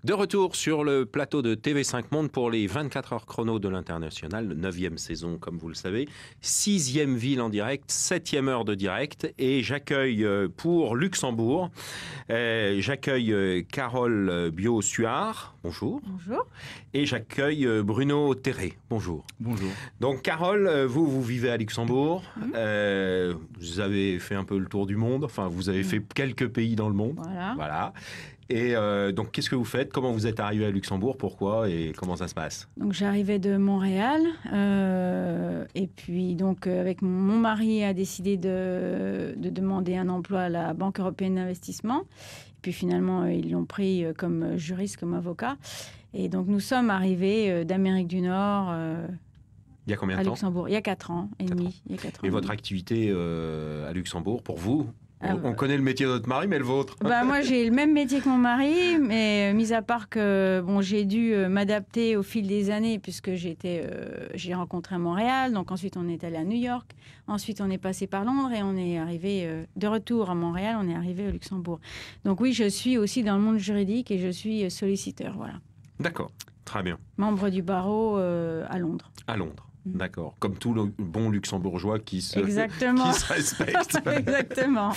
De retour sur le plateau de TV5 Monde pour les 24 heures chrono de l'International, 9e saison comme vous le savez, 6e ville en direct, 7e heure de direct et j'accueille pour Luxembourg, Carole Biot-Suard, bonjour. Bonjour. Et j'accueille Bruno Terré, bonjour. Bonjour. Donc Carole, vous vivez à Luxembourg, vous avez fait un peu le tour du monde, enfin vous avez fait quelques pays dans le monde. Voilà. Et donc, qu'est-ce que vous faites? Comment vous êtes arrivé à Luxembourg? Pourquoi? Et comment ça se passe? Donc, j'arrivais de Montréal. Et puis, donc, avec mon mari a décidé de demander un emploi à la Banque européenne d'investissement. Et puis, finalement, ils l'ont pris comme juriste, comme avocat. Et donc, nous sommes arrivés d'Amérique du Nord. Il y a combien de à temps? Luxembourg. Il y a 4 ans et demi. Et votre activité à Luxembourg, pour vous? On connaît le métier de votre mari, mais le vôtre? Moi, j'ai le même métier que mon mari, mais mis à part que j'ai dû m'adapter au fil des années, puisque j'ai rencontré à Montréal. Donc ensuite, on est allé à New York. Ensuite, on est passé par Londres et on est arrivé de retour à Montréal. On est arrivé au Luxembourg. Donc oui, je suis aussi dans le monde juridique et je suis solliciteur. Voilà. D'accord, très bien. Membre du barreau à Londres. À Londres. D'accord, comme tout le bon luxembourgeois qui se respecte. Exactement.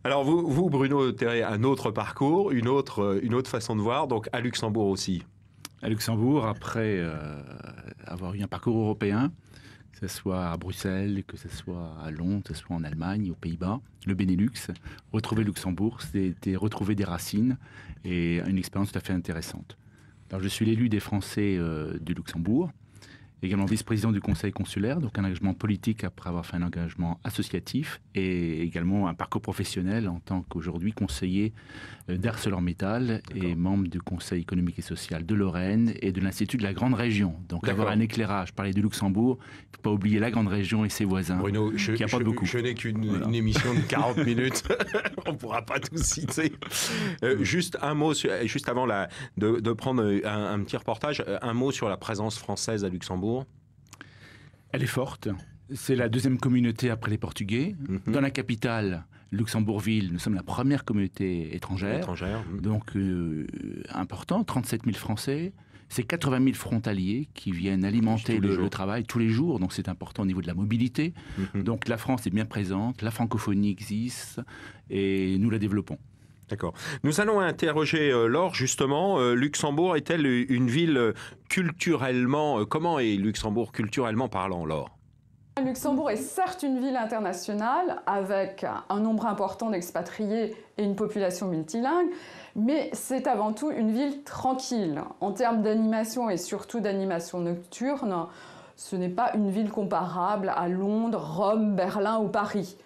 Alors vous, Bruno Terré, un autre parcours, une autre façon de voir, donc à Luxembourg aussi. À Luxembourg, après avoir eu un parcours européen, que ce soit à Bruxelles, que ce soit à Londres, que ce soit en Allemagne, aux Pays-Bas, le Benelux, retrouver Luxembourg, c'était retrouver des racines et une expérience tout à fait intéressante. Alors je suis l'élu des Français du Luxembourg, également vice-président du conseil consulaire, donc un engagement politique après avoir fait un engagement associatif et également un parcours professionnel en tant qu'aujourd'hui conseiller d'ArcelorMittal et membre du conseil économique et social de Lorraine et de l'Institut de la Grande Région. Donc avoir un éclairage, parler du Luxembourg, il ne faut pas oublier la Grande Région et ses voisins. Bruno, qui apportent beaucoup. Je n'ai qu'une émission de 40 minutes, on ne pourra pas tout citer. Juste un mot, juste avant de prendre un petit reportage, un mot sur la présence française à Luxembourg. Elle est forte. C'est la deuxième communauté après les Portugais. Dans la capitale, Luxembourgville, nous sommes la première communauté étrangère. Donc, important, 37 000 Français. C'est 80 000 frontaliers qui viennent alimenter le travail tous les jours. Donc, c'est important au niveau de la mobilité. Donc, la France est bien présente, la francophonie existe et nous la développons. D'accord. Nous allons interroger Laure, justement. Luxembourg est-elle une ville culturellement... comment est Luxembourg culturellement parlant, Laure? Luxembourg est certes une ville internationale, avec un nombre important d'expatriés et une population multilingue, mais c'est avant tout une ville tranquille. En termes d'animation et surtout d'animation nocturne, ce n'est pas une ville comparable à Londres, Rome, Berlin ou Paris.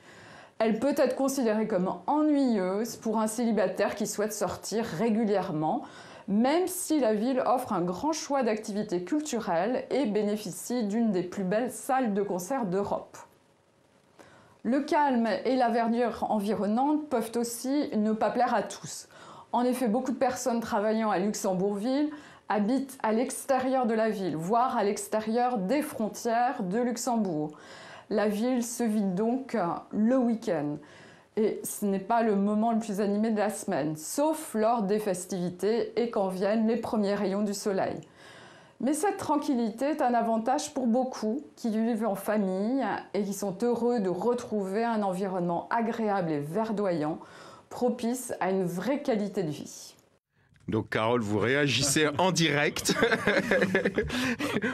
Elle peut être considérée comme ennuyeuse pour un célibataire qui souhaite sortir régulièrement, même si la ville offre un grand choix d'activités culturelles et bénéficie d'une des plus belles salles de concert d'Europe. Le calme et la verdure environnante peuvent aussi ne pas plaire à tous. En effet, beaucoup de personnes travaillant à Luxembourgville habitent à l'extérieur de la ville, voire à l'extérieur des frontières de Luxembourg. La ville se vide donc le week-end. Et ce n'est pas le moment le plus animé de la semaine, sauf lors des festivités et quand viennent les premiers rayons du soleil. Mais cette tranquillité est un avantage pour beaucoup qui vivent en famille et qui sont heureux de retrouver un environnement agréable et verdoyant, propice à une vraie qualité de vie. Donc Carole, vous réagissez en direct.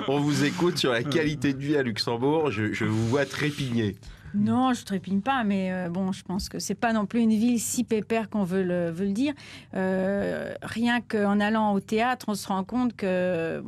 On vous écoute sur la qualité de vie à Luxembourg. Je vous vois trépigner. Non, je trépigne pas, mais je pense que c'est pas non plus une ville si pépère qu'on veut le dire. Rien qu'en allant au théâtre, on se rend compte que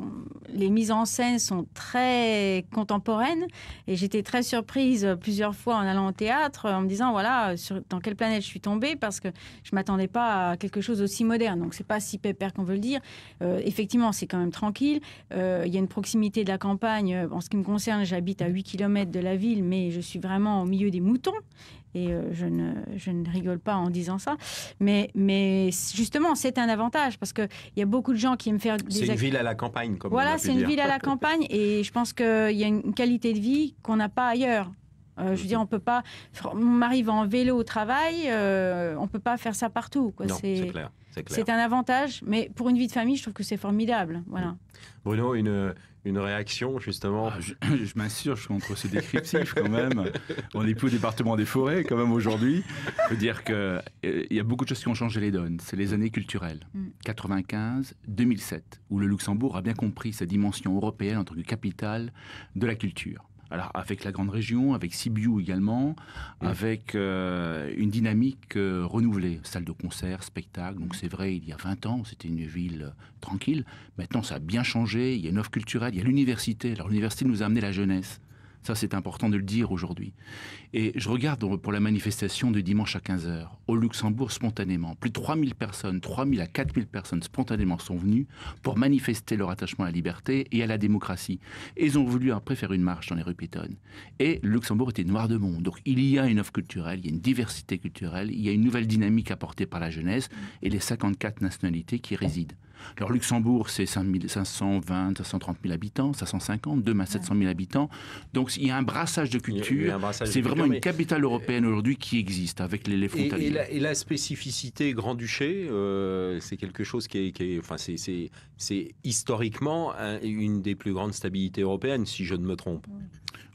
les mises en scène sont très contemporaines. Et j'étais très surprise plusieurs fois en allant au théâtre, en me disant voilà, dans quelle planète je suis tombée, parce que je m'attendais pas à quelque chose aussi moderne. Donc c'est pas si pépère qu'on veut le dire. Effectivement, c'est quand même tranquille. Il y a une proximité de la campagne. En ce qui me concerne, j'habite à 8 km de la ville, mais je suis vraiment au milieu des moutons et je ne rigole pas en disant ça, mais justement c'est un avantage parce qu'il y a beaucoup de gens qui aiment faire c'est une ville à la campagne comme voilà, c'est une ville à la campagne et je pense qu'il y a une qualité de vie qu'on n'a pas ailleurs. Je veux dire, on peut pas... Mon mari va en vélo au travail, on peut pas faire ça partout, quoi. Non, c'est clair. C'est un avantage, mais pour une vie de famille, je trouve que c'est formidable. Voilà. Bruno, une réaction, justement? Je m'insurge contre ce descriptif, quand même. On n'est plus au département des forêts, quand même, aujourd'hui. Je veux dire qu'il y a beaucoup de choses qui ont changé les donnes. C'est les années culturelles. 95, 2007, où le Luxembourg a bien compris sa dimension européenne en tant que capitale de la culture. Alors, avec la grande région, avec Sibiu également, avec une dynamique renouvelée. Salle de concert, spectacle. Donc, c'est vrai, il y a 20 ans, c'était une ville tranquille. Maintenant, ça a bien changé. Il y a une offre culturelle, il y a l'université. Alors, l'université nous a amené la jeunesse. Ça, c'est important de le dire aujourd'hui. Et je regarde pour la manifestation de dimanche à 15h, au Luxembourg, spontanément. Plus de 3000 personnes, 3000 à 4000 personnes spontanément sont venues pour manifester leur attachement à la liberté et à la démocratie. Et ils ont voulu après faire une marche dans les rues piétonnes. Et le Luxembourg était noir de monde. Donc il y a une offre culturelle, il y a une diversité culturelle, il y a une nouvelle dynamique apportée par la jeunesse et les 54 nationalités qui y résident. Alors Luxembourg, c'est 520, 530 000 habitants, 550, demain 700 000 habitants. Donc il y a un brassage de culture. C'est vraiment une capitale européenne aujourd'hui qui existe avec les frontaliers. Et la spécificité Grand-Duché, c'est quelque chose qui est enfin, c'est historiquement une des plus grandes stabilités européennes, si je ne me trompe.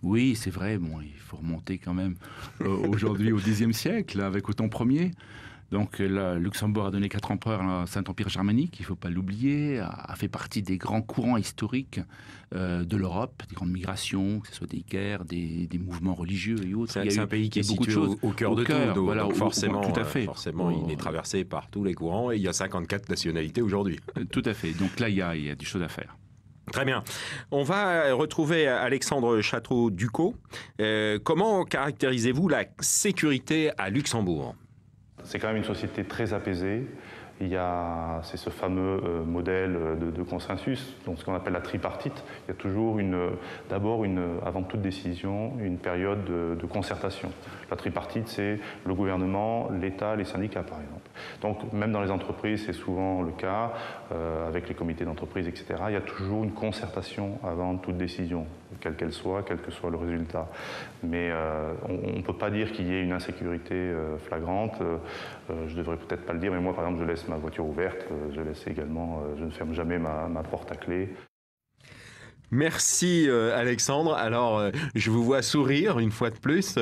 Oui, c'est vrai. Bon, il faut remonter quand même aujourd'hui au Xe siècle avec Othon Ier. Donc le Luxembourg a donné 4 empereurs à Saint-Empire germanique, il ne faut pas l'oublier, a fait partie des grands courants historiques de l'Europe, des grandes migrations, que ce soit des guerres, des mouvements religieux et autres. C'est un pays qui est situé au cœur de tout, voilà, donc forcément, tout à fait. Il est traversé par tous les courants et il y a 54 nationalités aujourd'hui. Tout à fait, donc là il y a des choses à faire. Très bien. On va retrouver Alexandre Château-Ducot. Comment caractérisez-vous la sécurité à Luxembourg ? C'est quand même une société très apaisée. C'est ce fameux modèle de consensus, donc ce qu'on appelle la tripartite. Il y a toujours d'abord, avant toute décision, une période de concertation. La tripartite, c'est le gouvernement, l'État, les syndicats, par exemple. Donc, même dans les entreprises, c'est souvent le cas, avec les comités d'entreprise, etc. Il y a toujours une concertation avant toute décision, quelle qu'elle soit, quel que soit le résultat. Mais on ne peut pas dire qu'il y ait une insécurité flagrante. Je ne devrais peut-être pas le dire, mais moi, par exemple, je laisse ma voiture ouverte, je ne ferme jamais ma porte à clé. Merci Alexandre. Alors, je vous vois sourire une fois de plus.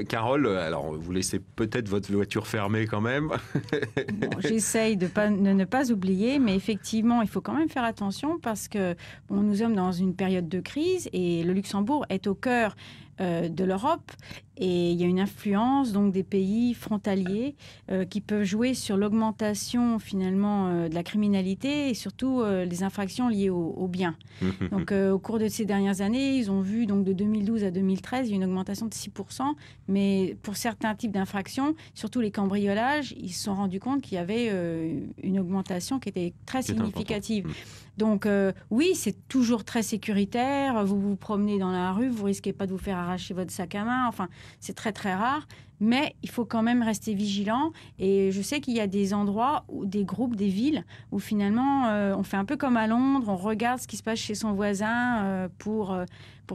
Carole, alors vous laissez peut-être votre voiture fermée quand même. Bon, j'essaye de ne pas oublier, mais effectivement, il faut quand même faire attention parce que nous sommes dans une période de crise et le Luxembourg est au cœur de l'Europe et il y a une influence donc des pays frontaliers qui peuvent jouer sur l'augmentation finalement de la criminalité et surtout les infractions liées aux biens. Donc au cours de ces dernières années, ils ont vu donc de 2012 à 2013 il y a une augmentation de 6%, mais pour certains types d'infractions, surtout les cambriolages, ils se sont rendus compte qu'il y avait une augmentation qui était très significative. Donc oui, c'est toujours très sécuritaire. Vous vous promenez dans la rue, vous risquez pas de vous faire arracher votre sac à main. Enfin, c'est très très rare. Mais il faut quand même rester vigilant. Et je sais qu'il y a des endroits, des groupes, des villes, où finalement, on fait un peu comme à Londres. On regarde ce qui se passe chez son voisin pour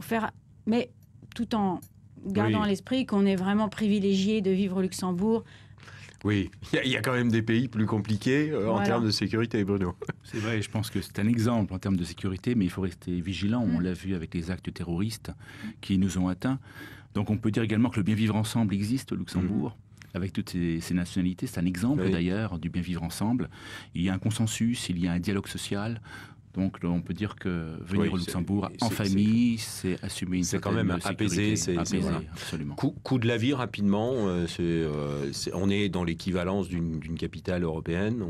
faire... Mais tout en gardant à l'esprit qu'on est vraiment privilégié de vivre au Luxembourg. Oui, il y a quand même des pays plus compliqués en termes de sécurité, Bruno. C'est vrai, je pense que c'est un exemple en termes de sécurité, mais il faut rester vigilant. On l'a vu avec les actes terroristes qui nous ont atteints. Donc on peut dire également que le bien vivre ensemble existe au Luxembourg. Avec toutes ces nationalités, c'est un exemple d'ailleurs du bien vivre ensemble. Il y a un consensus, il y a un dialogue social. Donc on peut dire que venir au Luxembourg en famille, c'est assumer une certaine sécurité. C'est quand même apaisé, voilà. Absolument. Coût de la vie rapidement, on est dans l'équivalence d'une capitale européenne.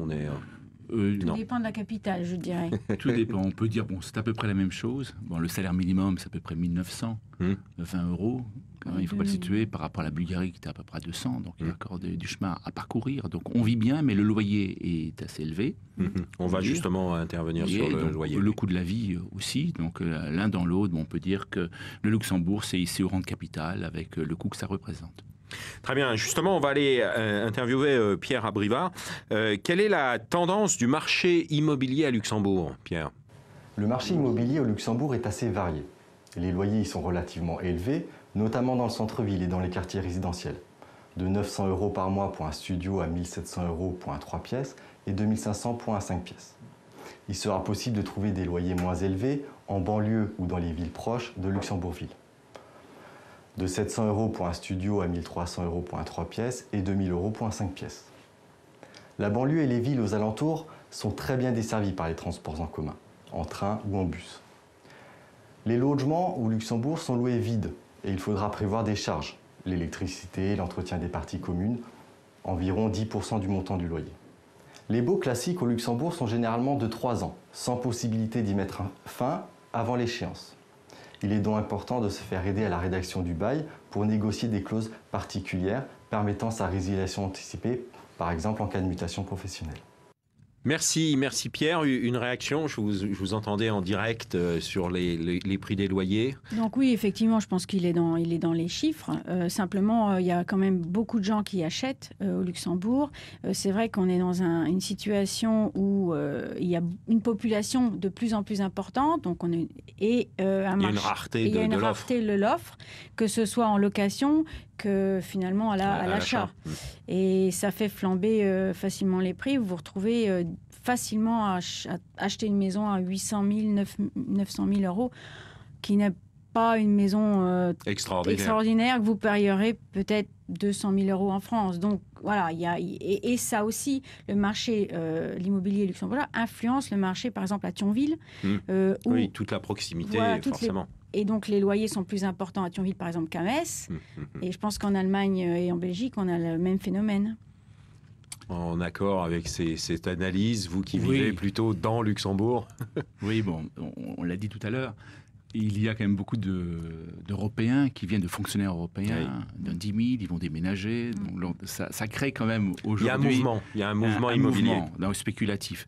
Tout dépend de la capitale, je dirais. Tout dépend. On peut dire, c'est à peu près la même chose. Bon, le salaire minimum, c'est à peu près 1 900, 20 euros. Il ne faut pas le situer par rapport à la Bulgarie qui était à peu près à 200. Donc il y a encore du chemin à parcourir. Donc on vit bien, mais le loyer est assez élevé. On va justement intervenir sur le loyer. Le coût de la vie aussi. Donc l'un dans l'autre, on peut dire que le Luxembourg, c'est ici au rang de capitale avec le coût que ça représente. Très bien. Justement, on va aller interviewer Pierre Abrivard. Quelle est la tendance du marché immobilier à Luxembourg, Pierre ? Le marché immobilier au Luxembourg est assez varié. Les loyers y sont relativement élevés, notamment dans le centre-ville et dans les quartiers résidentiels. De 900 € par mois pour un studio à 1 700 € pour un 3 pièces et 2 500 € pour un 5 pièces. Il sera possible de trouver des loyers moins élevés en banlieue ou dans les villes proches de Luxembourgville. De 700 € pour un studio à 1 300 € pour un 3 pièces et 2 000 € pour un 5 pièces. La banlieue et les villes aux alentours sont très bien desservies par les transports en commun, en train ou en bus. Les logements au Luxembourg sont loués vides et il faudra prévoir des charges, l'électricité, l'entretien des parties communes, environ 10% du montant du loyer. Les baux classiques au Luxembourg sont généralement de 3 ans, sans possibilité d'y mettre fin avant l'échéance. Il est donc important de se faire aider à la rédaction du bail pour négocier des clauses particulières permettant sa résiliation anticipée, par exemple en cas de mutation professionnelle. Merci Pierre. Une réaction, je vous entendais en direct sur les prix des loyers. Donc oui, effectivement, je pense qu'il est dans les chiffres. Simplement, il y a quand même beaucoup de gens qui achètent au Luxembourg. C'est vrai qu'on est dans une situation où il y a une population de plus en plus importante. Donc il y a une rareté de l'offre, que ce soit en location que finalement à l'achat. Et ça fait flamber facilement les prix. Vous vous retrouvez facilement à acheter une maison à 800 000, 900 000 €, qui n'est pas une maison extraordinaire que vous payerez peut-être 200 000 € en France. Donc voilà, et ça aussi, le marché, l'immobilier luxembourgeois influence le marché, par exemple à Thionville. Oui, toute la proximité, forcément. Et donc, les loyers sont plus importants à Thionville, par exemple, qu'à Metz. Et je pense qu'en Allemagne et en Belgique, on a le même phénomène. En accord avec cette analyse, vous qui vivez plutôt dans Luxembourg. Oui, bon, on l'a dit tout à l'heure. Il y a quand même beaucoup d'Européens qui viennent de fonctionnaires européens, d'un 10 000, ils vont déménager. Donc ça crée quand même aujourd'hui... Il y a un mouvement immobilier. Spéculatif.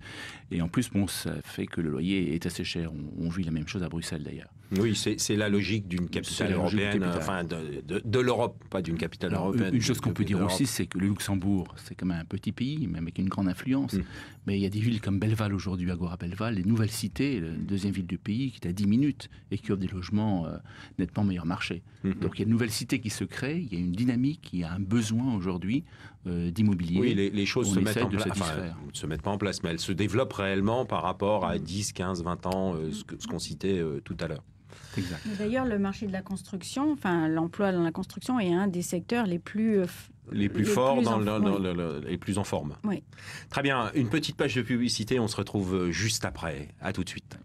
Et en plus, ça fait que le loyer est assez cher. On vit la même chose à Bruxelles d'ailleurs. Oui, c'est la logique d'une capitale européenne, enfin de l'Europe, pas d'une capitale européenne. Une chose qu'on peut dire aussi, c'est que le Luxembourg, c'est quand même un petit pays, même avec une grande influence. Mais il y a des villes comme Belleval aujourd'hui, Agora Belleval, les nouvelles cités, la deuxième ville du pays, qui est à 10 minutes et qui offre des logements nettement meilleur marché. Donc il y a une nouvelle cité qui se crée, il y a une dynamique, il y a un besoin aujourd'hui d'immobilier. Oui, les choses se mettent pas en place, mais elles se développent réellement par rapport à 10, 15, 20 ans, ce qu'on citait tout à l'heure. Exact. D'ailleurs, le marché de la construction, enfin l'emploi dans la construction est un des secteurs les plus forts, les plus en forme. Oui. Très bien, une petite page de publicité, on se retrouve juste après. À tout de suite.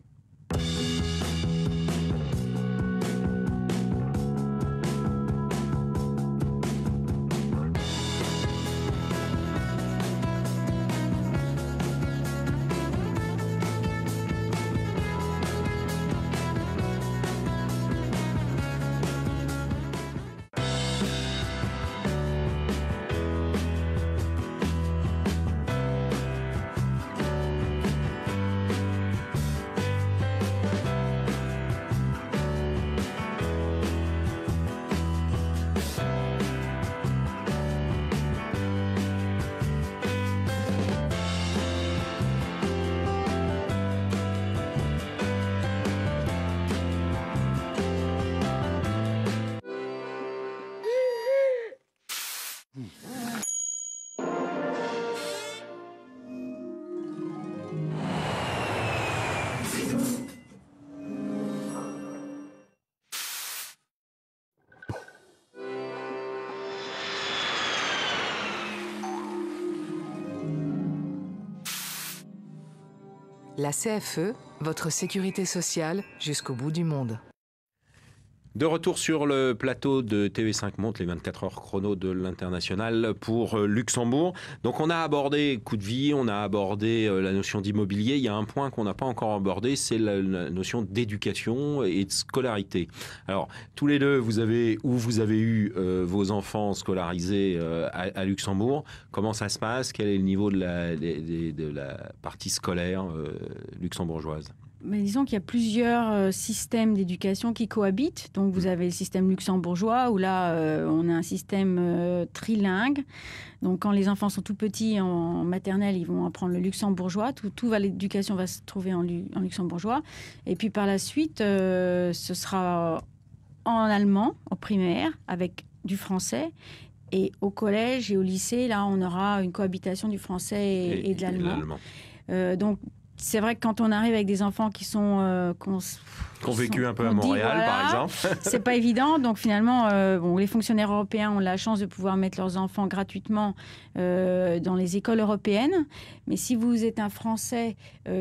La CFE, votre sécurité sociale jusqu'au bout du monde. De retour sur le plateau de TV5 Monde, les 24 heures chrono de l'international pour Luxembourg. Donc on a abordé coût de vie, on a abordé la notion d'immobilier. Il y a un point qu'on n'a pas encore abordé, c'est la notion d'éducation et de scolarité. Alors tous les deux, vous avez eu vos enfants scolarisés à Luxembourg. Comment ça se passe? Quel est le niveau de la partie scolaire luxembourgeoise? Mais disons qu'il y a plusieurs systèmes d'éducation qui cohabitent. Donc vous avez le système luxembourgeois où là on a un système trilingue. Donc quand les enfants sont tout petits en maternelle, ils vont apprendre le luxembourgeois. L'éducation va se trouver en luxembourgeois. Et puis par la suite, ce sera en allemand, au primaire, avec du français. Et au collège et au lycée, là, on aura une cohabitation du français et de l'allemand. Donc, c'est vrai que quand on arrive avec des enfants qui sont... Qu'on vécu un peu à Montréal, voilà, par exemple. C'est pas évident. Donc finalement, les fonctionnaires européens ont la chance de pouvoir mettre leurs enfants gratuitement dans les écoles européennes. Mais si vous êtes un Français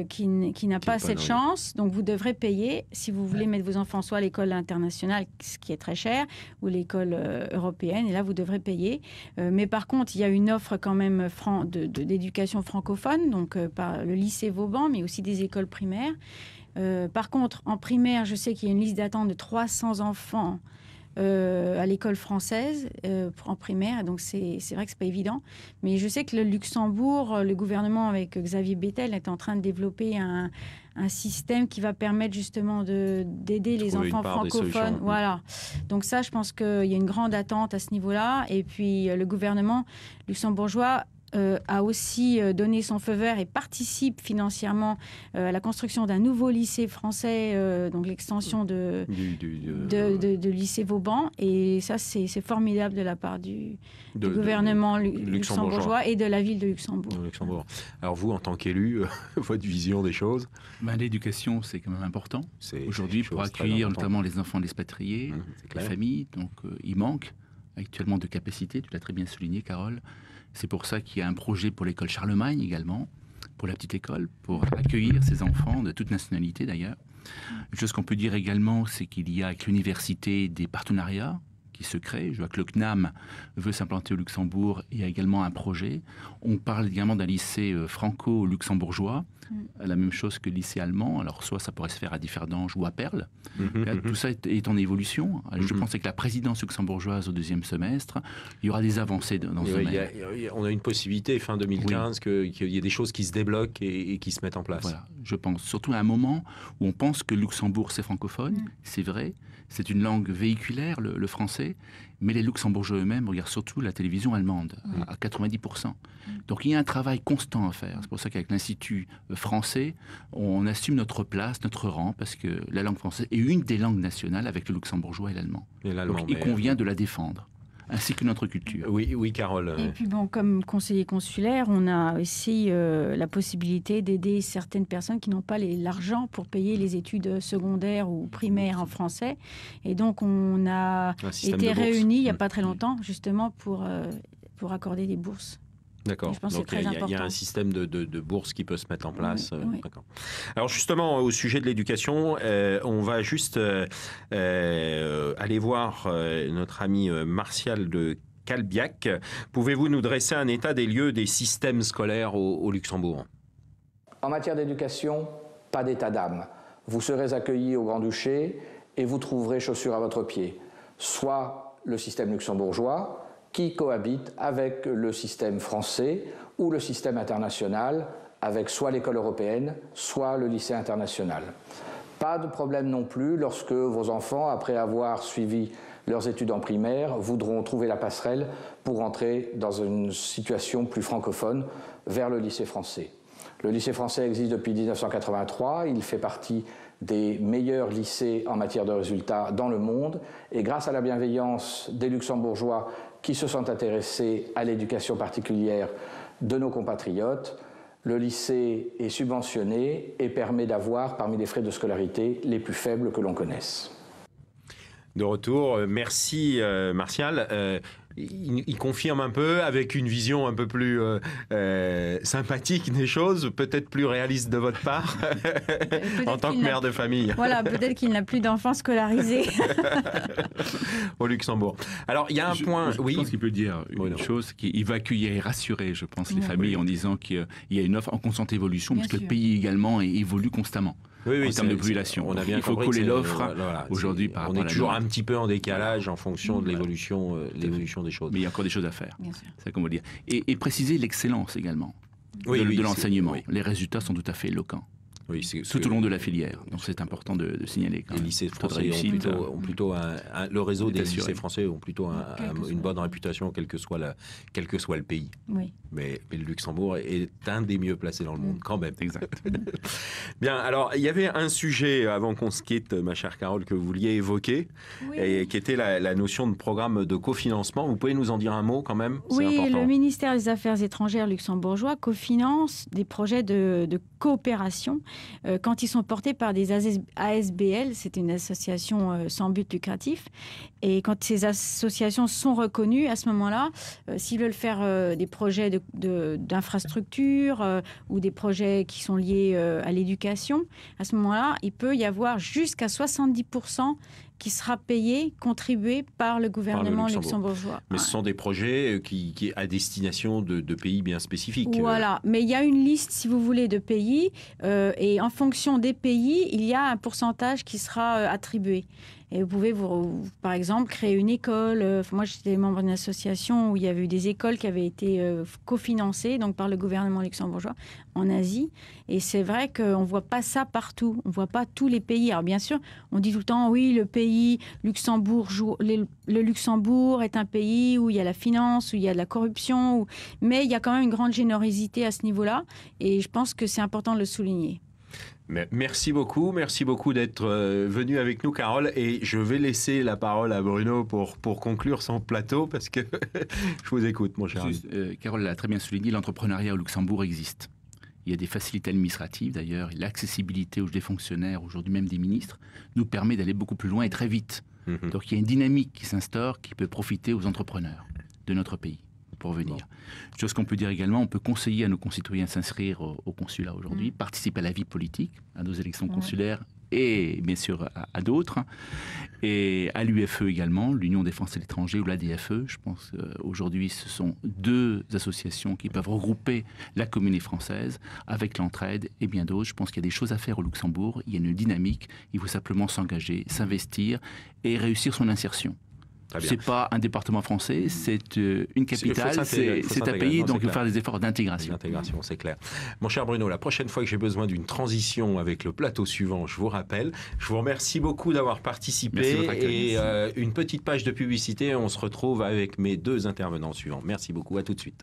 qui n'a pas cette chance, donc vous devrez payer si vous voulez mettre vos enfants soit à l'école internationale, ce qui est très cher, ou l'école européenne. Et là, vous devrez payer. Mais par contre, il y a une offre quand même d'éducation francophone, donc par le lycée Vauban, mais aussi des écoles primaires. Par contre, en primaire, je sais qu'il y a une liste d'attente de 300 enfants à l'école française en primaire. Donc, c'est vrai que ce n'est pas évident. Mais je sais que le Luxembourg, le gouvernement avec Xavier Bettel est en train de développer un système qui va permettre justement d'aider les enfants francophones. Voilà. Donc ça, je pense qu'il y a une grande attente à ce niveau-là. Et puis, le gouvernement luxembourgeois a aussi donné son feu vert et participe financièrement à la construction d'un nouveau lycée français, donc l'extension de lycée Vauban. Et ça, c'est formidable de la part du gouvernement luxembourgeois et de la ville de Luxembourg. Alors vous, en tant qu'élu, votre vision des choses? L'éducation, c'est quand même important. Aujourd'hui, pour accueillir notamment les enfants d'expatriés, les familles, donc il manque actuellement de capacité, tu l'as très bien souligné, Carole. C'est pour ça qu'il y a un projet pour l'école Charlemagne également, pour la petite école, pour accueillir ces enfants de toute nationalité d'ailleurs. Une chose qu'on peut dire également, c'est qu'il y a avec l'université des partenariats qui se créent. Je vois que le CNAM veut s'implanter au Luxembourg et a également un projet. On parle également d'un lycée franco-luxembourgeois, la même chose que le lycée allemand. Alors soit ça pourrait se faire à Differdange ou à Perle. Tout ça est en évolution. Je pense qu'avec la présidence luxembourgeoise au deuxième semestre, il y aura des avancées dans ce domaine. On a une possibilité fin 2015 qu'il y ait des choses qui se débloquent et qui se mettent en place. Voilà, je pense. Surtout à un moment où on pense que le Luxembourg c'est francophone, c'est vrai. C'est une langue véhiculaire, le français, mais les Luxembourgeois eux-mêmes regardent surtout la télévision allemande, à 90%. Donc il y a un travail constant à faire. C'est pour ça qu'avec l'Institut français, on assume notre place, notre rang, parce que la langue française est une des langues nationales avec le luxembourgeois et l'allemand. Donc il convient de la défendre, ainsi que notre culture. Oui, Carole. Et puis comme conseiller consulaire, on a aussi la possibilité d'aider certaines personnes qui n'ont pas l'argent pour payer les études secondaires ou primaires en français. Et donc on a été réunis il n'y a pas très longtemps, justement, pour accorder des bourses. D'accord. Donc il y a un système de bourses qui peut se mettre en place. D'accord. Alors justement, au sujet de l'éducation, on va juste aller voir notre ami Martial de Calbiac. Pouvez-vous nous dresser un état des lieux des systèmes scolaires au Luxembourg? En matière d'éducation, pas d'état d'âme. Vous serez accueillis au Grand-Duché et vous trouverez chaussures à votre pied. Soit le système luxembourgeois, qui cohabite avec le système français ou le système international, avec soit l'école européenne, soit le lycée international. Pas de problème non plus lorsque vos enfants, après avoir suivi leurs études en primaire, voudront trouver la passerelle pour entrer dans une situation plus francophone vers le lycée français. Le lycée français existe depuis 1983, il fait partie des meilleurs lycées en matière de résultats dans le monde, et grâce à la bienveillance des Luxembourgeois qui se sont intéressés à l'éducation particulière de nos compatriotes, le lycée est subventionné et permet d'avoir parmi les frais de scolarité les plus faibles que l'on connaisse. De retour, merci Martial. Il confirme un peu avec une vision un peu plus sympathique des choses, peut-être plus réaliste de votre part, en tant que mère de famille. Voilà, peut-être qu'il n'a plus d'enfants scolarisés. Au Luxembourg. Alors, il y a un point... Je pense qu'il peut dire une chose, qu'il va accueillir et rassurer, je pense, les familles en disant qu'il y a une offre en constante évolution, parce que le pays également évolue constamment. En termes de population. On a bien il faut coller l'offre aujourd'hui par rapport à la On est toujours un petit peu en décalage en fonction de l'évolution des choses. Mais il y a encore des choses à faire. C'est comme on dit. Et préciser l'excellence également de l'enseignement. Les résultats sont tout à fait éloquents. Oui, tout au long de la filière. Donc c'est important de signaler. Les lycées français ont plutôt le réseau des lycées français ont plutôt une bonne réputation, quel que soit le pays. Oui. Mais le Luxembourg est un des mieux placés dans le monde, quand même. Exact. Bien, alors il y avait un sujet, avant qu'on se quitte, ma chère Carole, que vous vouliez évoquer, et qui était la notion de programme de cofinancement. Vous pouvez nous en dire un mot quand même? Oui, le ministère des Affaires étrangères luxembourgeois cofinance des projets de coopération quand ils sont portés par des ASBL, c'est une association sans but lucratif. Et quand ces associations sont reconnues, à ce moment-là, s'ils veulent faire des projets d'infrastructure ou des projets qui sont liés à l'éducation, à ce moment-là, il peut y avoir jusqu'à 70% qui sera payé, contribué par le gouvernement luxembourgeois. Mais ce sont des projets qui à destination de pays bien spécifiques. Voilà, mais il y a une liste, si vous voulez, de pays, et en fonction des pays, il y a un pourcentage qui sera attribué. Et vous pouvez, par exemple, créer une école. Moi, j'étais membre d'une association où il y avait eu des écoles qui avaient été cofinancées donc, par le gouvernement luxembourgeois en Asie. Et c'est vrai qu'on ne voit pas ça partout. On ne voit pas tous les pays. Alors, bien sûr, on dit tout le temps, oui, le Luxembourg est un pays où il y a la finance, où il y a de la corruption. Mais il y a quand même une grande générosité à ce niveau-là. Et je pense que c'est important de le souligner. Merci beaucoup d'être venu avec nous, Carole. Et je vais laisser la parole à Bruno pour conclure son plateau, parce que je vous écoute, mon cher ami. Carole l'a très bien souligné, l'entrepreneuriat au Luxembourg existe. Il y a des facilités administratives, d'ailleurs, et l'accessibilité des fonctionnaires, aujourd'hui même des ministres, nous permet d'aller beaucoup plus loin et très vite. Donc il y a une dynamique qui s'instaure, qui peut profiter aux entrepreneurs de notre pays. Pour venir. Chose qu'on peut dire également, on peut conseiller à nos concitoyens de s'inscrire au consulat aujourd'hui, participer à la vie politique, à nos élections consulaires et bien sûr à d'autres, et à l'UFE également, l'Union des Français de l'étranger ou l'ADFE. Je pense qu'aujourd'hui ce sont deux associations qui peuvent regrouper la communauté française avec l'entraide et bien d'autres. Je pense qu'il y a des choses à faire au Luxembourg, il y a une dynamique, il faut simplement s'engager, s'investir et réussir son insertion. C'est pas un département français, c'est une capitale, c'est un pays, donc il faut faire des efforts d'intégration. L'intégration, c'est clair. Mon cher Bruno, la prochaine fois que j'ai besoin d'une transition avec le plateau suivant, je vous rappelle. Je vous remercie beaucoup d'avoir participé. Et une petite page de publicité, on se retrouve avec mes deux intervenants suivants. Merci beaucoup, à tout de suite.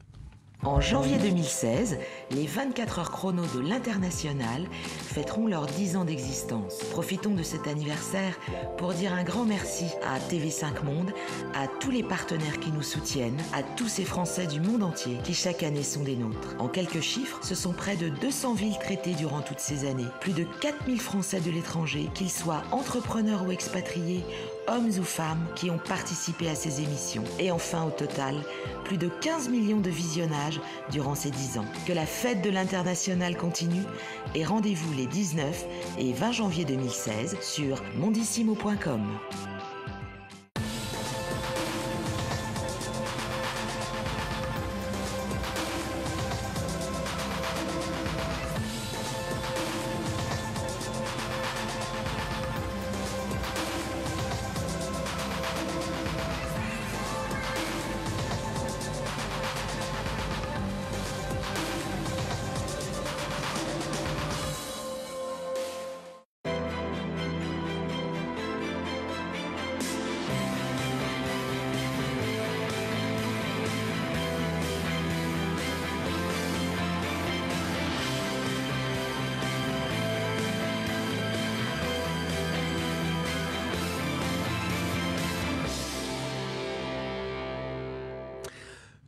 En janvier 2016, les 24 heures chrono de l'International fêteront leurs 10 ans d'existence. Profitons de cet anniversaire pour dire un grand merci à TV5 Monde, à tous les partenaires qui nous soutiennent, à tous ces Français du monde entier qui chaque année sont des nôtres. En quelques chiffres, ce sont près de 200 villes traitées durant toutes ces années. Plus de 4000 Français de l'étranger, qu'ils soient entrepreneurs ou expatriés, hommes ou femmes qui ont participé à ces émissions. Et enfin, au total, plus de 15 millions de visionnages durant ces 10 ans. Que la fête de l'International continue et rendez-vous les 19 et 20 janvier 2016 sur mondissimo.com.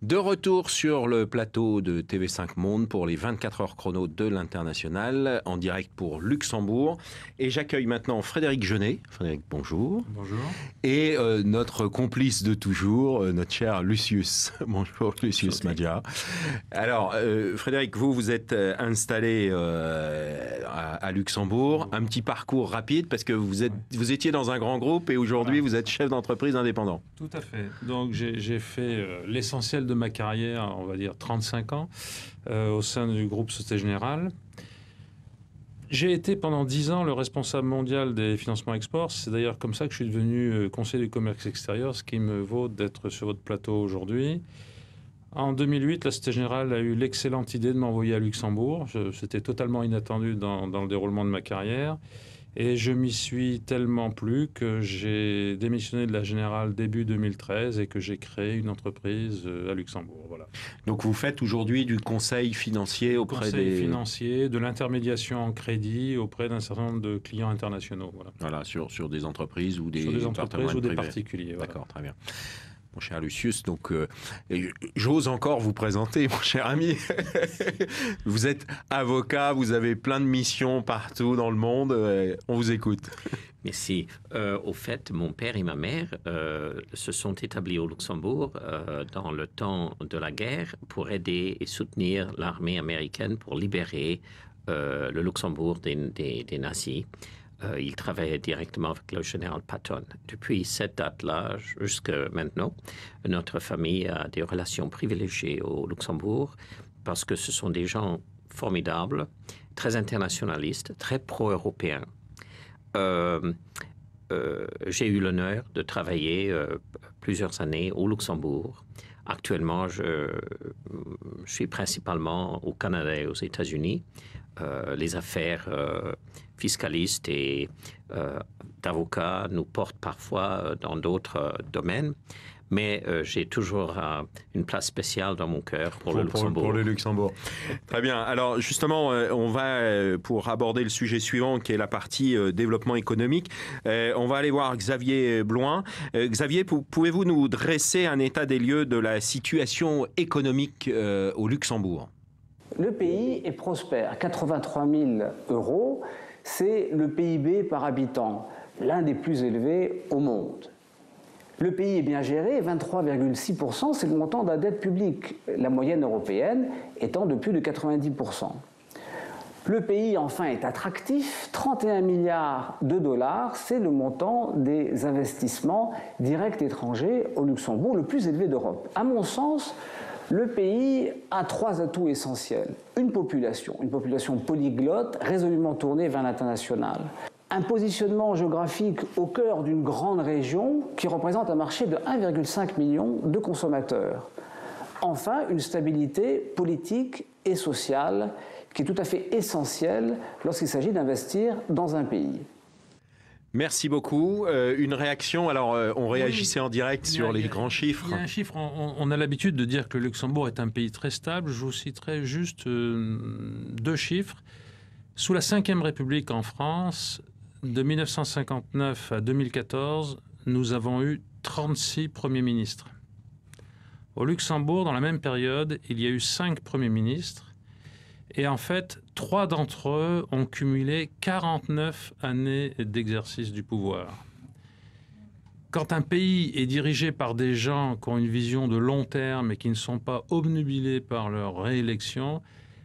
De retour sur le plateau de TV5 Monde pour les 24 heures chrono de l'International, en direct pour Luxembourg. Et j'accueille maintenant Frédéric Genet. Frédéric, bonjour. Bonjour. Et notre complice de toujours, notre cher Lucius. Bonjour Lucius Madia. Alors, Frédéric, vous êtes installé à Luxembourg. Un petit parcours rapide parce que vous étiez dans un grand groupe et aujourd'hui vous êtes chef d'entreprise indépendant. Tout à fait. Donc j'ai fait l'essentiel de ma carrière, on va dire 35 ans, au sein du groupe Société Générale. J'ai été pendant 10 ans le responsable mondial des financements export. C'est d'ailleurs comme ça que je suis devenu conseiller du commerce extérieur, ce qui me vaut d'être sur votre plateau aujourd'hui. En 2008, la Société Générale a eu l'excellente idée de m'envoyer à Luxembourg. C'était totalement inattendu dans le déroulement de ma carrière. Et je m'y suis tellement plu que j'ai démissionné de la Générale début 2013 et que j'ai créé une entreprise à Luxembourg. Voilà. Donc vous faites aujourd'hui du conseil financier auprès financier, de l'intermédiation en crédit auprès d'un certain nombre de clients internationaux. Voilà, sur des entreprises ou des particuliers. Voilà. D'accord, très bien. Mon cher Lucius, donc j'ose encore vous présenter, mon cher ami. Vous êtes avocat, vous avez plein de missions partout dans le monde. On vous écoute. Merci. Au fait, mon père et ma mère se sont établis au Luxembourg dans le temps de la guerre pour aider et soutenir l'armée américaine pour libérer le Luxembourg des nazis. Il travaillait directement avec le général Patton. Depuis cette date-là jusqu'à maintenant, notre famille a des relations privilégiées au Luxembourg parce que ce sont des gens formidables, très internationalistes, très pro-européens. J'ai eu l'honneur de travailler plusieurs années au Luxembourg. Actuellement, je suis principalement au Canada et aux États-Unis. Les affaires fiscalistes et d'avocats nous portent parfois dans d'autres domaines, mais j'ai toujours une place spéciale dans mon cœur pour le Luxembourg. Pour le Luxembourg. Très bien. Alors justement, on va, pour aborder le sujet suivant, qui est la partie développement économique, on va aller voir Xavier Bloin. Xavier, pouvez-vous nous dresser un état des lieux de la situation économique au Luxembourg ? Le pays est prospère. 83 000 euros, c'est le PIB par habitant, l'un des plus élevés au monde. Le pays est bien géré, 23,6%, c'est le montant de la dette publique, la moyenne européenne étant de plus de 90%. Le pays, enfin, est attractif, 31 milliards de dollars, c'est le montant des investissements directs étrangers au Luxembourg, le plus élevé d'Europe. À mon sens, le pays a 3 atouts essentiels. Une population polyglotte, résolument tournée vers l'international. Un positionnement géographique au cœur d'une grande région qui représente un marché de 1,5 million de consommateurs. Enfin, une stabilité politique et sociale qui est tout à fait essentielle lorsqu'il s'agit d'investir dans un pays. Merci beaucoup. Une réaction, alors on réagissait en direct sur les grands chiffres. Il y a un chiffre, on a l'habitude de dire que le Luxembourg est un pays très stable. Je vous citerai juste 2 chiffres. Sous la Ve République en France, de 1959 à 2014, nous avons eu 36 premiers ministres. Au Luxembourg, dans la même période, il y a eu 5 premiers ministres. Et en fait, 3 d'entre eux ont cumulé 49 années d'exercice du pouvoir. Quand un pays est dirigé par des gens qui ont une vision de long terme et qui ne sont pas obnubilés par leur réélection,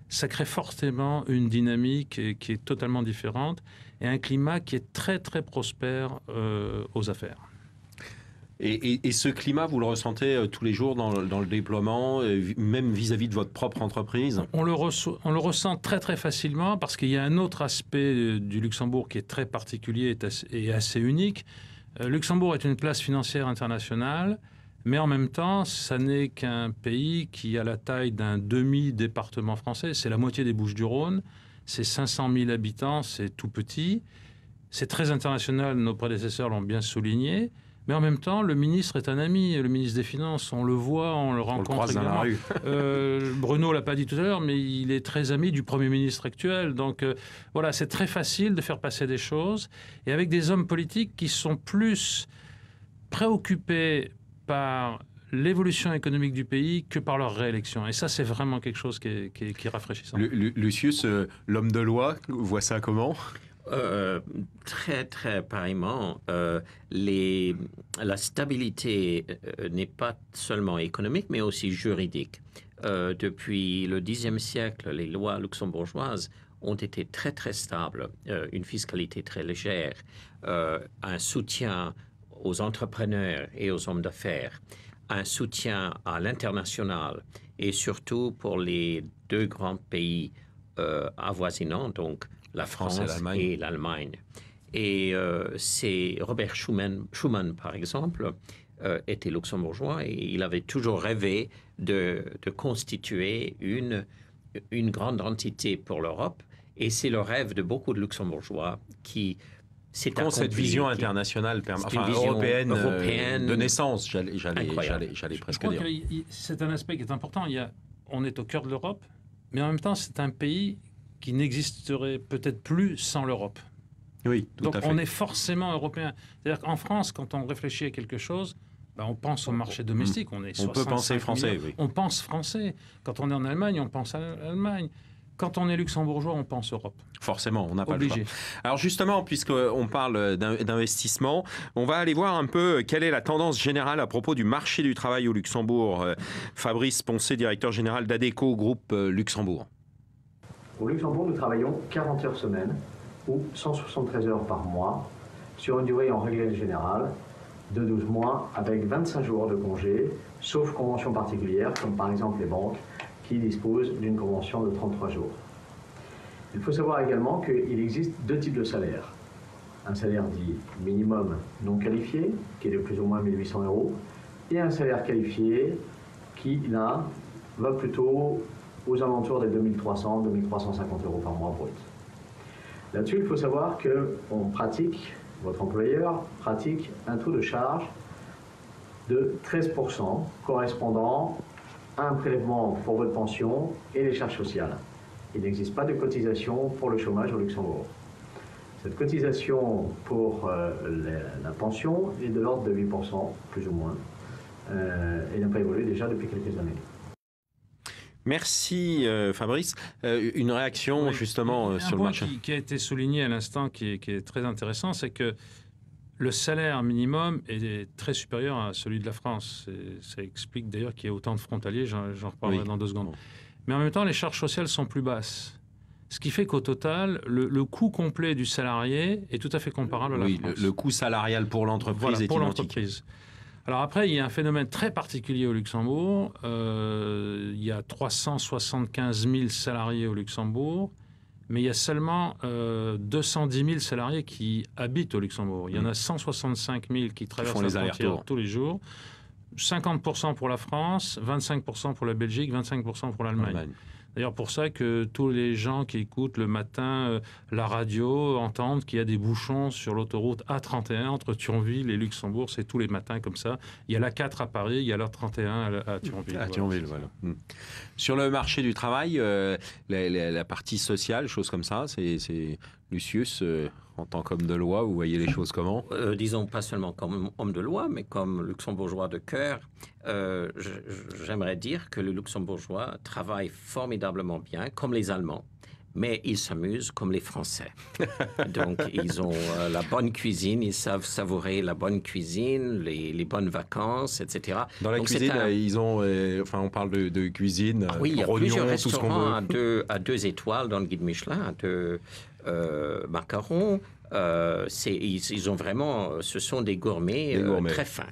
ça crée forcément une dynamique qui est totalement différente et un climat qui est très très prospère aux affaires. Et ce climat, vous le ressentez tous les jours dans le déploiement, même vis-à-vis de votre propre entreprise ? On le ressent très très facilement parce qu'il y a un autre aspect du Luxembourg qui est très particulier et assez unique. Luxembourg est une place financière internationale, mais en même temps, ça n'est qu'un pays qui a la taille d'un demi-département français. C'est la moitié des Bouches-du-Rhône, c'est 500 000 habitants, c'est tout petit. C'est très international, nos prédécesseurs l'ont bien souligné. Mais en même temps, le ministre est un ami, le ministre des Finances, on le voit, on le rencontre régulièrement. Bruno ne l'a pas dit tout à l'heure, mais il est très ami du Premier ministre actuel. Donc voilà, c'est très facile de faire passer des choses. Et avec des hommes politiques qui sont plus préoccupés par l'évolution économique du pays que par leur réélection. Et ça, c'est vraiment quelque chose qui est rafraîchissant. Lucius, l'homme de loi, voit ça comment ? Très, très pareillement. La stabilité n'est pas seulement économique, mais aussi juridique. Depuis le Xe siècle, les lois luxembourgeoises ont été très, très stables. Une fiscalité très légère, un soutien aux entrepreneurs et aux hommes d'affaires, un soutien à l'international et surtout pour les 2 grands pays avoisinants, donc la France et l'Allemagne. Et c'est Robert Schuman, par exemple, était luxembourgeois et il avait toujours rêvé de constituer une grande entité pour l'Europe. Et c'est le rêve de beaucoup de luxembourgeois qui s'est accompli. Cette vision internationale, européenne de naissance, j'allais presque dire. C'est un aspect qui est important. On est au cœur de l'Europe, mais en même temps, c'est un pays qui n'existerait peut-être plus sans l'Europe. Oui, tout à fait. Donc on est forcément européen. C'est-à-dire qu'en France, quand on réfléchit à quelque chose, on pense au marché domestique. On peut penser français, oui. On pense français. Quand on est en Allemagne, on pense à l'Allemagne. Quand on est luxembourgeois, on pense Europe. Forcément, on n'a pas le choix. Alors justement, puisqu'on parle d'investissement, on va aller voir un peu quelle est la tendance générale à propos du marché du travail au Luxembourg. Fabrice Poncet, directeur général d'Adecco Groupe Luxembourg. Au Luxembourg, nous travaillons 40 heures semaine ou 173 heures par mois sur une durée en règle générale de 12 mois avec 25 jours de congé, sauf convention particulière, comme par exemple les banques, qui dispose d'une convention de 33 jours. Il faut savoir également qu'il existe deux types de salaires. Un salaire dit minimum non qualifié, qui est de plus ou moins 1 800 €, et un salaire qualifié qui, là, va plutôt aux alentours des 2 300, 2 350 € par mois brut. Là-dessus, il faut savoir que votre employeur pratique un taux de charge de 13%, correspondant un prélèvement pour votre pension et les charges sociales. Il n'existe pas de cotisation pour le chômage au Luxembourg. Cette cotisation pour la pension est de l'ordre de 8%, plus ou moins, et n'a pas évolué déjà depuis quelques années. Merci Fabrice. Une réaction justement sur le marché. Qui a été souligné à l'instant, qui est très intéressant, c'est que le salaire minimum est très supérieur à celui de la France. Ça explique d'ailleurs qu'il y ait autant de frontaliers, j'en reparlerai dans 2 secondes. Mais en même temps, les charges sociales sont plus basses. Ce qui fait qu'au total, le coût complet du salarié est tout à fait comparable à la France. Le coût salarial pour l'entreprise est identique. Alors après, il y a un phénomène très particulier au Luxembourg. Il y a 375 000 salariés au Luxembourg. Mais il y a seulement 210 000 salariés qui habitent au Luxembourg. Il y en a 165 000 qui traversent la frontière tous les jours. 50% pour la France, 25% pour la Belgique, 25% pour l'Allemagne. D'ailleurs, pour ça que tous les gens qui écoutent le matin la radio entendent qu'il y a des bouchons sur l'autoroute A31 entre Thionville et Luxembourg. C'est tous les matins comme ça. Il y a l'A4 à Paris, il y a l'A31 à Thionville. Voilà. Sur le marché du travail, la partie sociale, choses comme ça, c'est Lucius, en tant qu'homme de loi, vous voyez les choses comment ? Disons pas seulement comme homme de loi, mais comme luxembourgeois de cœur. J'aimerais dire que les luxembourgeois travaillent formidablement bien, comme les Allemands, mais ils s'amusent comme les Français. Donc, ils ont la bonne cuisine, ils savent savourer la bonne cuisine, les bonnes vacances, etc. Dans la cuisine, ils ont... on parle de cuisine, oui, il y a plusieurs restaurants tout ce qu'on veut. à 2 étoiles dans le guide Michelin, macarons. Ils ont vraiment... Ce sont des gourmets. Très fins.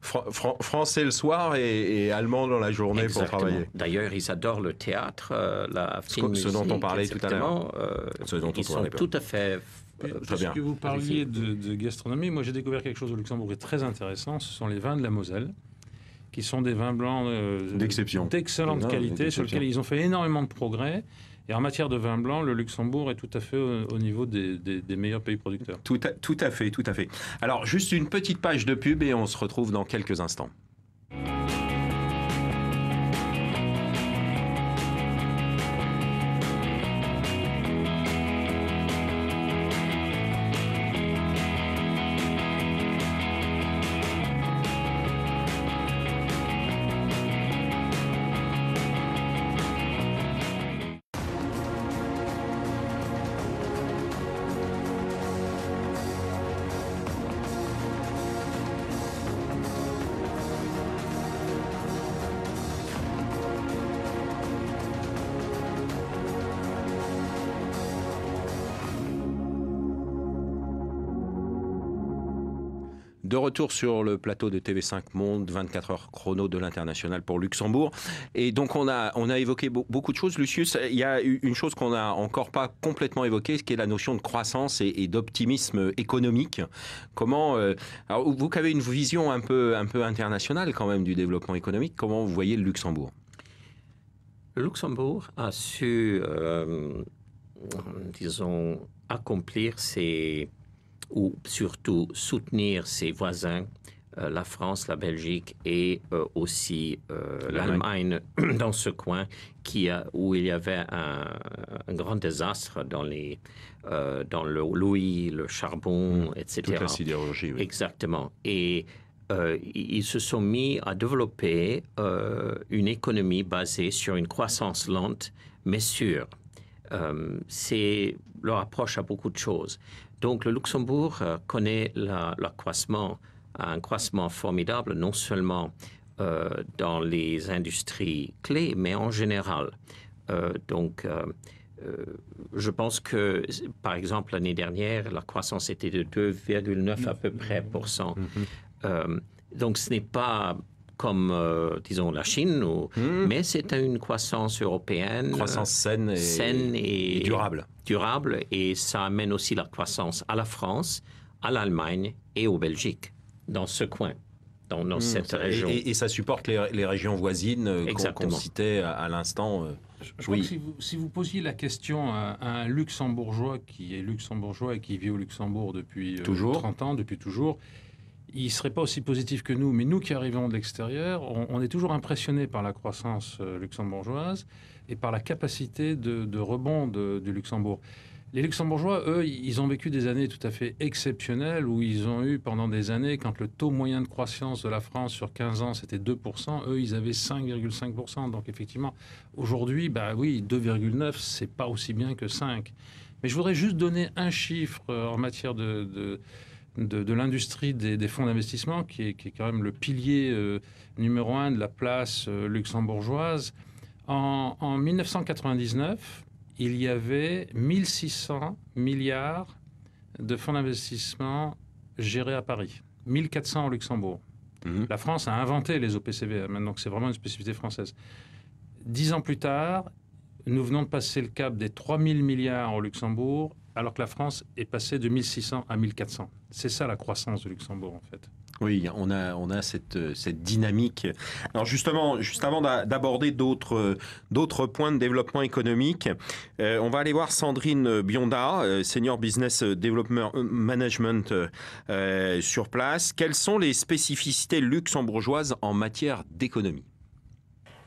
Français le soir et allemand dans la journée. Exactement. Pour travailler. D'ailleurs, ils adorent le théâtre, la film musique. Ce dont on parlait tout à l'heure. Ils sont tout à fait... Puisque vous parliez de gastronomie, moi j'ai découvert quelque chose au Luxembourg qui est très intéressant. Ce sont les vins de la Moselle, qui sont des vins blancs d'excellente qualité, sur lesquels ils ont fait énormément de progrès. Et en matière de vin blanc, le Luxembourg est tout à fait au niveau des meilleurs pays producteurs. Tout à fait. Alors, juste une petite page de pub et on se retrouve dans quelques instants. De retour sur le plateau de TV5 Monde, 24 heures chrono de l'international pour Luxembourg. Et donc on a évoqué beaucoup de choses. Lucius, il y a une chose qu'on n'a encore pas complètement évoquée, ce qui est la notion de croissance et d'optimisme économique. Comment, alors vous qui avez une vision un peu internationale quand même du développement économique, comment vous voyez le Luxembourg? Le Luxembourg a su, disons, accomplir ou surtout soutenir ses voisins, la France, la Belgique et aussi l'Allemagne dans ce coin où il y avait un grand désastre dans le louis, le charbon, etc. Toute la sidérurgie, oui. Exactement. Et ils se sont mis à développer une économie basée sur une croissance lente, mais sûre. C'est leur approche à beaucoup de choses. Donc le Luxembourg connaît un croissement formidable, non seulement dans les industries clés, mais en général. Je pense que, par exemple, l'année dernière, la croissance était de 2,9 à peu près %. Donc ce n'est pas comme, disons, la Chine, mais c'est une croissance européenne. Croissance saine et durable. Durable, et ça amène aussi la croissance à la France, à l'Allemagne et au Belgique, dans ce coin, dans cette région. Et ça supporte les régions voisines qu'on citait à l'instant. Je crois que si vous posiez la question à un Luxembourgeois qui est luxembourgeois et qui vit au Luxembourg depuis 30 ans, depuis toujours, il ne serait pas aussi positif que nous. Mais nous qui arrivons de l'extérieur, on est toujours impressionnés par la croissance luxembourgeoise et par la capacité de rebond du Luxembourg. Les Luxembourgeois, eux, ils ont vécu des années tout à fait exceptionnelles où ils ont eu pendant des années, quand le taux moyen de croissance de la France sur 15 ans, c'était 2%, eux, ils avaient 5,5%. Donc effectivement, aujourd'hui, 2,9, c'est pas aussi bien que 5. Mais je voudrais juste donner un chiffre en matière de l'industrie des fonds d'investissement, qui est quand même le pilier numéro 1 de la place luxembourgeoise. En 1999, il y avait 1600 milliards de fonds d'investissement gérés à Paris, 1400 au Luxembourg. La France a inventé les OPCVM, donc c'est vraiment une spécificité française. 10 ans plus tard, nous venons de passer le cap des 3000 milliards au Luxembourg, alors que la France est passée de 1600 à 1400. C'est ça la croissance du Luxembourg, en fait. Oui, on a cette dynamique. Alors justement, juste avant d'aborder d'autres points de développement économique, on va aller voir Sandrine Bionda, Senior Business Development Management sur place. Quelles sont les spécificités luxembourgeoises en matière d'économie ?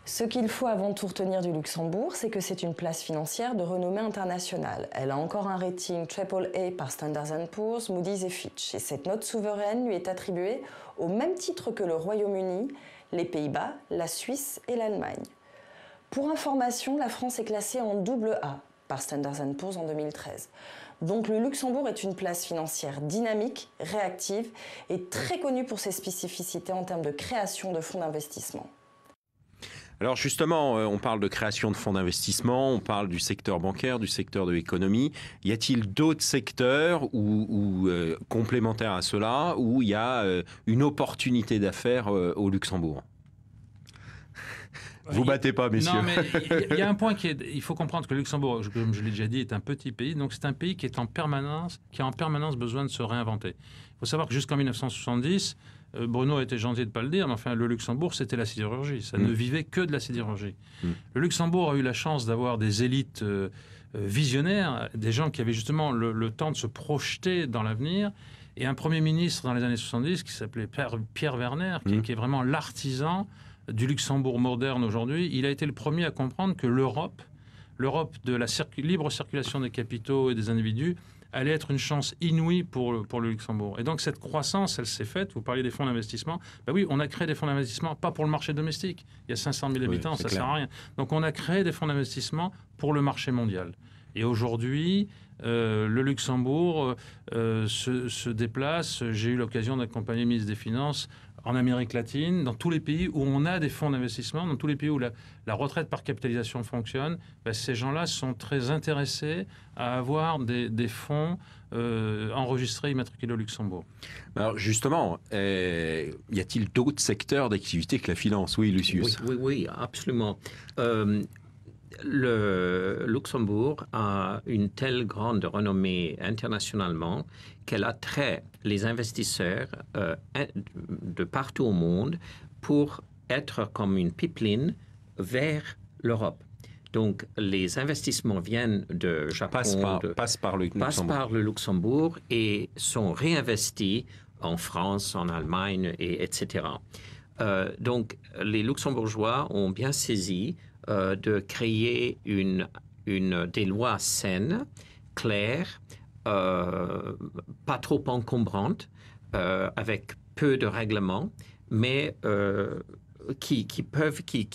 Ce qu'il faut avant tout retenir du Luxembourg, c'est que c'est une place financière de renommée internationale. Elle a encore un rating AAA par Standard & Poor's, Moody's et Fitch. Et cette note souveraine lui est attribuée au même titre que le Royaume-Uni, les Pays-Bas, la Suisse et l'Allemagne. Pour information, la France est classée en AA par Standard & Poor's en 2013. Donc le Luxembourg est une place financière dynamique, réactive et très connue pour ses spécificités en termes de création de fonds d'investissement. Alors justement, on parle de création de fonds d'investissement, on parle du secteur bancaire, du secteur de l'économie. Y a-t-il d'autres secteurs complémentaires à cela où il y a une opportunité d'affaires au Luxembourg ? Vous battez pas, messieurs. Non, mais il y a un point il faut comprendre que le Luxembourg, comme je l'ai déjà dit, est un petit pays. Donc c'est un pays qui a en permanence besoin de se réinventer. Il faut savoir que jusqu'en 1970, Bruno a été gentil de ne pas le dire, mais enfin, le Luxembourg, c'était la sidérurgie. Ça ne vivait que de la sidérurgie. Le Luxembourg a eu la chance d'avoir des élites visionnaires, des gens qui avaient justement le temps de se projeter dans l'avenir. Et un Premier ministre dans les années 70 qui s'appelait Pierre Werner, qui est vraiment l'artisan du Luxembourg moderne aujourd'hui. Il a été le premier à comprendre que l'Europe de la libre circulation des capitaux et des individus, allait être une chance inouïe pour le Luxembourg. Et donc cette croissance, elle s'est faite. Vous parliez des fonds d'investissement. Ben oui, on a créé des fonds d'investissement, pas pour le marché domestique. Il y a 500 000 habitants, ça ne sert à rien. Donc on a créé des fonds d'investissement pour le marché mondial. Et aujourd'hui, le Luxembourg se déplace. J'ai eu l'occasion d'accompagner le ministre des Finances en Amérique latine, dans tous les pays où on a des fonds d'investissement, dans tous les pays où la retraite par capitalisation fonctionne, ces gens-là sont très intéressés à avoir des fonds enregistrés, immatriculés au Luxembourg. Alors justement, y a-t-il d'autres secteurs d'activité que la finance? Oui, Lucius. Oui, absolument. Le Luxembourg a une telle grande renommée internationalement qu'elle attrait les investisseurs de partout au monde pour être comme une pipeline vers l'Europe. Donc, les investissements viennent de Japon, passent par le Luxembourg et sont réinvestis en France, en Allemagne, etc. Donc, les Luxembourgeois ont bien saisi de créer des lois saines, claires, pas trop encombrantes, avec peu de règlements, mais qui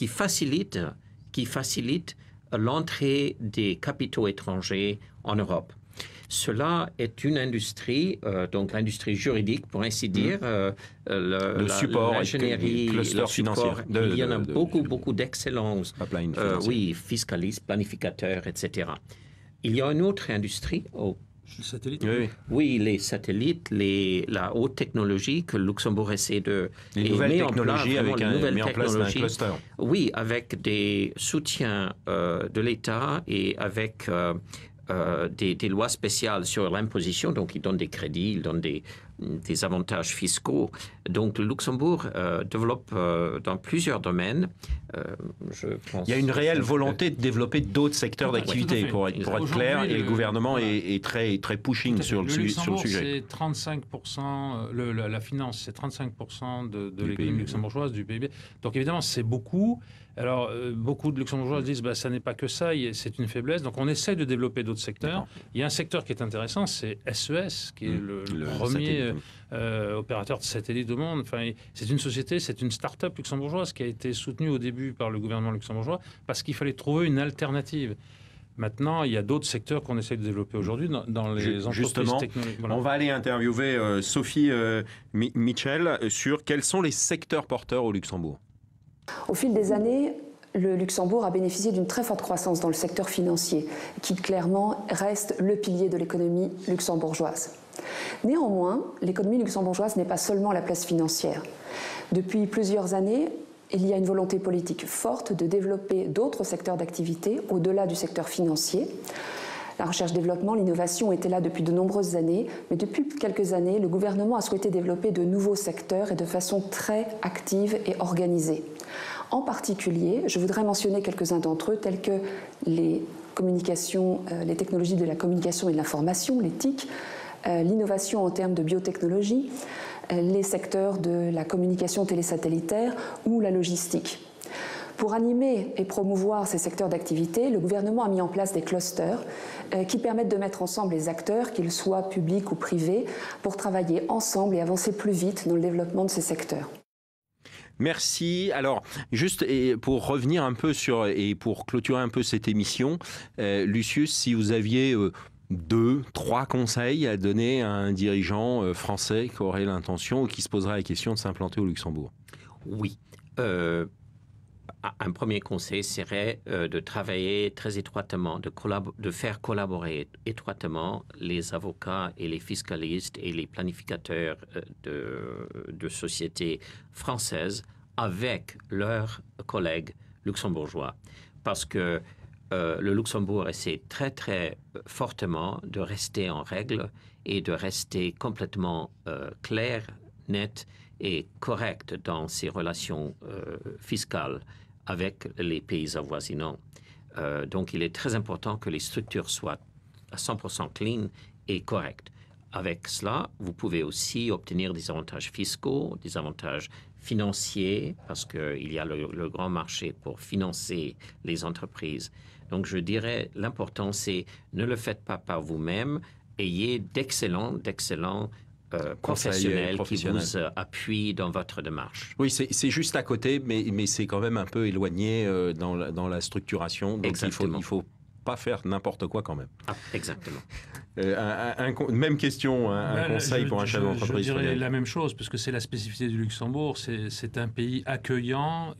facilitent l'entrée des capitaux étrangers en Europe. Cela est une industrie, donc l'industrie juridique, pour ainsi dire, le support, l'ingénierie, le cluster financier. Il y en a beaucoup d'excellence, fiscalistes, planificateurs, etc. Il y a une autre industrie. Les satellites. Oui, les satellites, la haute technologie que le Luxembourg essaie de... Les nouvelles technologies met en place un cluster. Oui, avec des soutiens de l'État et avec... des lois spéciales sur l'imposition, donc ils donnent des crédits, ils donnent des avantages fiscaux. Donc le Luxembourg développe dans plusieurs domaines. Il y a une réelle volonté de développer d'autres secteurs d'activité, pour être clair, et le gouvernement est très pushing sur le sujet. C'est 35%, la finance, c'est 35% de l'économie luxembourgeoise, du PIB. Donc évidemment, c'est beaucoup. Alors, beaucoup de Luxembourgeois disent ça n'est pas que ça, c'est une faiblesse. Donc, on essaie de développer d'autres secteurs. Il y a un secteur qui est intéressant, c'est SES, qui est le premier opérateur de satellites au monde. Enfin, c'est une société, c'est une start-up luxembourgeoise qui a été soutenue au début par le gouvernement luxembourgeois parce qu'il fallait trouver une alternative. Maintenant, il y a d'autres secteurs qu'on essaie de développer aujourd'hui dans les entreprises technologiques. Voilà. On va aller interviewer Sophie Mitchell sur quels sont les secteurs porteurs au Luxembourg. Au fil des années, le Luxembourg a bénéficié d'une très forte croissance dans le secteur financier, qui clairement reste le pilier de l'économie luxembourgeoise. Néanmoins, l'économie luxembourgeoise n'est pas seulement la place financière. Depuis plusieurs années, il y a une volonté politique forte de développer d'autres secteurs d'activité au-delà du secteur financier. La recherche-développement, l'innovation étaient là depuis de nombreuses années, mais depuis quelques années, le gouvernement a souhaité développer de nouveaux secteurs et de façon très active et organisée. En particulier, je voudrais mentionner quelques-uns d'entre eux, tels que les communications, les technologies de la communication et de l'information, les TIC, l'innovation en termes de biotechnologie, les secteurs de la communication télésatellitaire ou la logistique. Pour animer et promouvoir ces secteurs d'activité, le gouvernement a mis en place des clusters qui permettent de mettre ensemble les acteurs, qu'ils soient publics ou privés, pour travailler ensemble et avancer plus vite dans le développement de ces secteurs. Merci. Alors, juste pour revenir un peu et pour clôturer un peu cette émission, Lucius, si vous aviez 2, 3 conseils à donner à un dirigeant français qui aurait l'intention ou qui se poserait la question de s'implanter au Luxembourg. Oui. Un premier conseil serait de travailler très étroitement, de faire collaborer étroitement les avocats et les fiscalistes et les planificateurs de sociétés françaises avec leurs collègues luxembourgeois. Parce que le Luxembourg essaie très, très fortement de rester en règle et de rester complètement clair, net et correct dans ses relations fiscales avec les pays avoisinants. Donc, il est très important que les structures soient à 100% clean et correctes. Avec cela, vous pouvez aussi obtenir des avantages fiscaux, des avantages financiers, parce qu'il y a le grand marché pour financer les entreprises. Donc, je dirais, l'important, c'est ne le faites pas par vous-même, ayez d'excellents professionnels qui vous appuient dans votre démarche. Oui, c'est juste à côté, mais c'est quand même un peu éloigné dans la structuration. Donc il faut pas faire n'importe quoi quand même. Ah, exactement. Même question, un conseil pour un chef d'entreprise. Je dirais la même chose, parce que c'est la spécificité du Luxembourg. C'est un pays accueillant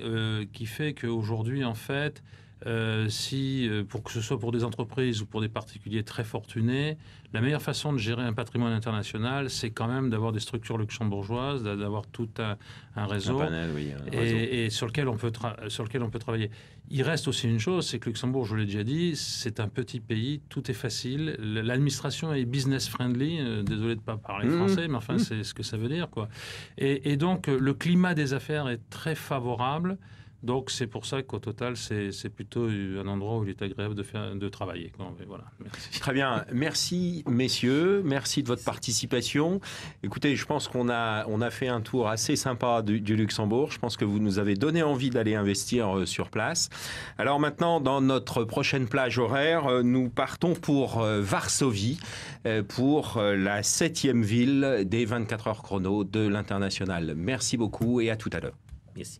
qui fait qu'aujourd'hui, en fait, pour que ce soit pour des entreprises ou pour des particuliers très fortunés, la meilleure façon de gérer un patrimoine international, c'est quand même d'avoir des structures luxembourgeoises, d'avoir tout un réseau, et sur lequel on peut travailler. Il reste aussi une chose, c'est que Luxembourg, je vous l'ai déjà dit, c'est un petit pays, tout est facile, l'administration est business friendly, désolé de ne pas parler français, mais enfin c'est ce que ça veut dire, quoi. Et donc le climat des affaires est très favorable. Donc c'est pour ça qu'au total, c'est plutôt un endroit où il est agréable de travailler. Voilà, merci. Très bien. Merci, messieurs. Merci de votre participation. Écoutez, je pense qu'on a fait un tour assez sympa du Luxembourg. Je pense que vous nous avez donné envie d'aller investir sur place. Alors maintenant, dans notre prochaine plage horaire, nous partons pour Varsovie, pour la 7e ville des 24 heures chrono de l'International. Merci beaucoup et à tout à l'heure. Merci.